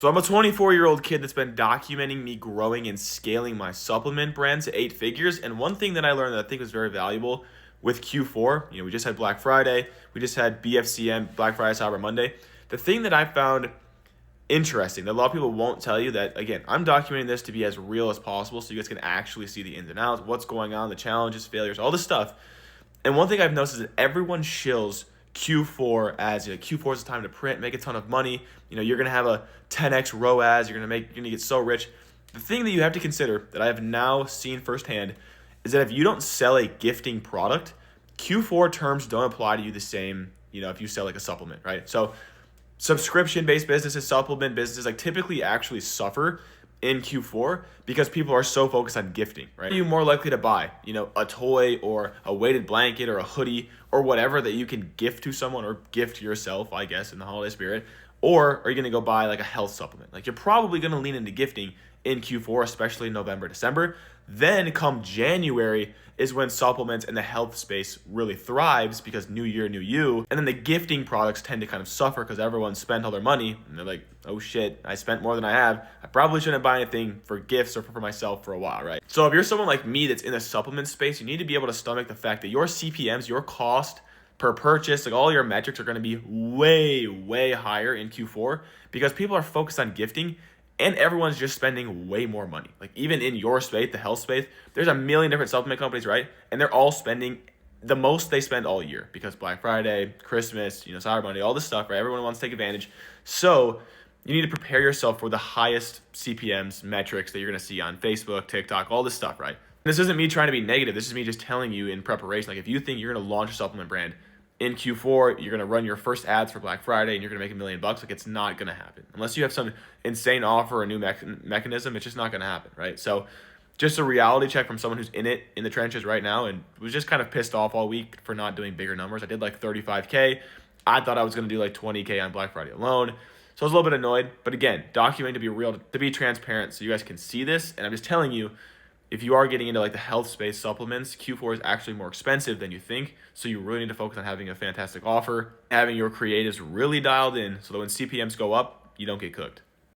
So I'm a 24-year-old kid that's been documenting me growing and scaling my supplement brand to 8 figures. And one thing that I learned that I think was very valuable with Q4, we just had Black Friday, we just had BFCM, Black Friday, Cyber Monday. The thing that I found interesting that a lot of people won't tell you that, again, I'm documenting this to be as real as possible so you guys can actually see the ins and outs, what's going on, the challenges, failures, all this stuff. And one thing I've noticed is that everyone shills Q4 as Q4 is the time to print, make a ton of money. You're gonna have a 10x ROAS. You're gonna get so rich. The thing that you have to consider that I have now seen firsthand is that if you don't sell a gifting product, Q4 terms don't apply to you the same. If you sell like a supplement, right? So subscription-based businesses, supplement businesses, like typically actually suffer in Q4 because people are so focused on gifting, right? Are you more likely to buy, a toy or a weighted blanket or a hoodie or whatever that you can gift to someone or gift to yourself, I guess, in the holiday spirit? Or are you going to go buy like a health supplement? Like you're probably going to lean into gifting in Q4, especially November, December. Then come January is when supplements and the health space really thrives because new year, new you. And then the gifting products tend to kind of suffer because everyone spent all their money and they're like, oh shit, I spent more than I have. I probably shouldn't buy anything for gifts or for myself for a while, right? So if you're someone like me that's in the supplement space, you need to be able to stomach the fact that your CPMs, your cost per purchase, like all your metrics are going to be way, way higher in Q4 because people are focused on gifting and everyone's just spending way more money. Like even in your space, the health space, there's a million different supplement companies, right? And they're all spending the most they spend all year because Black Friday, Christmas, Cyber Monday, all this stuff, right? Everyone wants to take advantage. So you need to prepare yourself for the highest CPMs metrics that you're going to see on Facebook, TikTok, all this stuff, right? This isn't me trying to be negative. This is me just telling you in preparation. Like if you think you're going to launch a supplement brand in Q4, you're going to run your first ads for Black Friday and you're going to make $1 million, like it's not going to happen. Unless you have some insane offer or new mechanism, it's just not going to happen, right? So just a reality check from someone who's in it, in the trenches right now, and was just kind of pissed off all week for not doing bigger numbers. I did like 35K. I thought I was going to do like 20K on Black Friday alone. So I was a little bit annoyed. But again, documenting to be real, to be transparent so you guys can see this. And I'm just telling you, if you are getting into like the health space supplements, Q4 is actually more expensive than you think. So you really need to focus on having a fantastic offer, having your creatives really dialed in so that when CPMs go up, you don't get cooked.